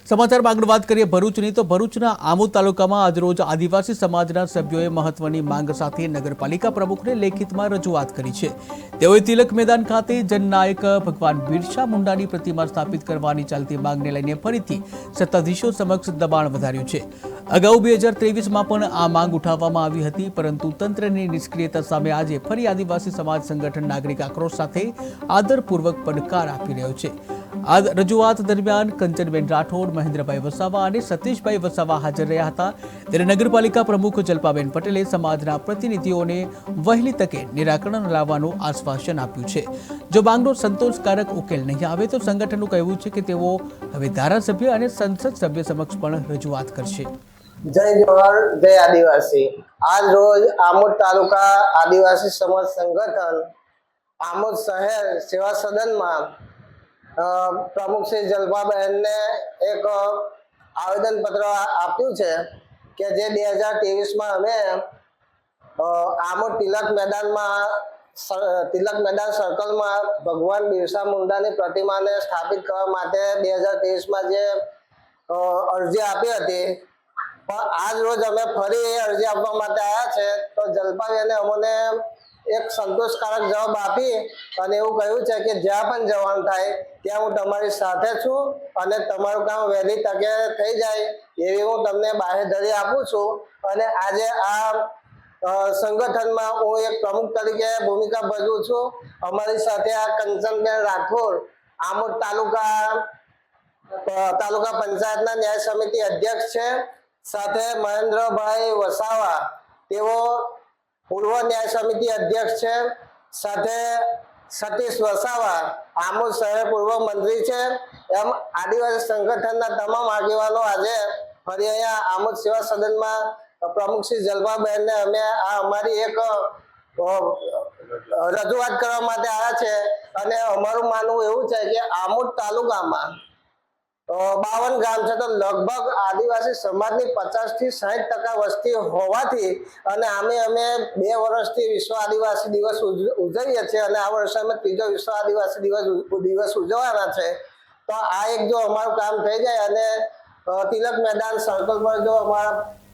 સમાચાર આગળ વાત કરીએ ભરૂચની તો ભરૂચના આમોદ તાલુકામાં આજરોજ આદિવાસી સમાજના સભ્યોએ મહત્વની માંગ સાથે નગરપાલિકા પ્રમુખને લેખિતમાં રજૂઆત કરી છે। તેઓએ તિલક મેદાન ખાતે જનનાયક ભગવાન બિરસા મુંડાની પ્રતિમા સ્થાપિત કરવાની ચાલતી માંગને લઈને ફરીથી સત્તાધીશો સમક્ષ દબાણ વધાર્યું છે। અગાઉ 2023માં પણ આ માંગ ઉઠાવવામાં આવી હતી, પરંતુ તંત્રની નિષ્ક્રિયતા સામે આજે ફરી આદિવાસી સમાજ સંગઠન નાગરિક આક્રોશ સાથે આદરપૂર્વક પડકાર આપી રહ્યો છે। આ રજૂઆત દરમિયાન કંચનબેન રાઠોડ, મહેન્દ્રભાઈ વસાવા અને સતીશભાઈ વસાવા હાજર રહ્યા હતા। ત્યારે નગરપાલિકા પ્રમુખ જલ્પાબેન પટેલે સમાજના પ્રતિનિધિઓને વહેલી તકે નિરાકરણ લાવવાનું આશ્વાસન આપ્યું છે। જો માંગનો સંતોષકારક ઉકેલ નહીં આવે તો સંગઠનનું કહેવું છે કે તેઓ હવે ધારાસભ્ય અને સંસદ સભ્ય સમક્ષ પણ રજૂઆત કરશે। જય જોહર, જય આદિવાસી। આજ રોજ આમોદ તાલુકા આદિવાસી સમાજ સંગઠન આમોદ શહેર સેવા સદનમાં પ્રમુખ શ્રી જલ્પાબેનને એક આવેદન પત્ર આપ્યું છે કે જે 2023માં અમે આમોદ તિલક મેદાન સર્કલમાં ભગવાન બિરસા મુંડાની પ્રતિમાને સ્થાપિત કરવા માટે 2023માં જે અરજી આપી હતી, પણ આજ રોજ અમે ફરી અરજી આપવા માટે આવ્યા છે। તો જલ્પાબેને અમને એક સંતોષકારક જવાબ આપી અને એવું કહ્યું છે કે જ્યાં પણ જવાનું થાય ત્યાં હું તમારી સાથે છું અને તમારું કામ વહેલી તકે થઈ જાય એવી હું તમને બાહેધરી આપું છું। અને આજે આ સંગઠનમાં હું એક પ્રમુખ તરીકે ભૂમિકા ભજવું છું। અમારી સાથે આ કંચનબેન રાઠોડ, આમોદ તાલુકા પંચાયતના ન્યાય સમિતિ અધ્યક્ષ છે, સાથે મહેન્દ્રભાઈ વસાવા, તેઓ પૂર્વ ન્યાય સમિતિ અધ્યક્ષ છે, સાથે સતીશ વસાવા આમોદ શહેર પૂર્વ મંત્રી છે। એમ આદિવાસી સંગઠનના તમામ આગેવાનો આજે ફરી અહીંયા આમોદ સેવા સદનમાં પ્રમુખ શ્રી જલ્પાબેનને અમે આ અમારી એક રજૂઆત કરવા માટે આવ્યા છે। અને અમારું માનવું એવું છે કે આમોદ તાલુકામાં 52 ગામ છે, તો લગભગ આદિવાસી સમાજની 50 થી 60% વસ્તી હોવાથી અને અમે 2 વર્ષથી વિશ્વ આદિવાસી દિવસ ઉજવીએ છીએ અને આ વર્ષે અમે ત્રીજો વિશ્વ આદિવાસી દિવસ ઉજવવાના છે। તો આ એક જો અમારું કામ થઈ જાય અને તિલક મેદાન સર્કલ પર જો અમારા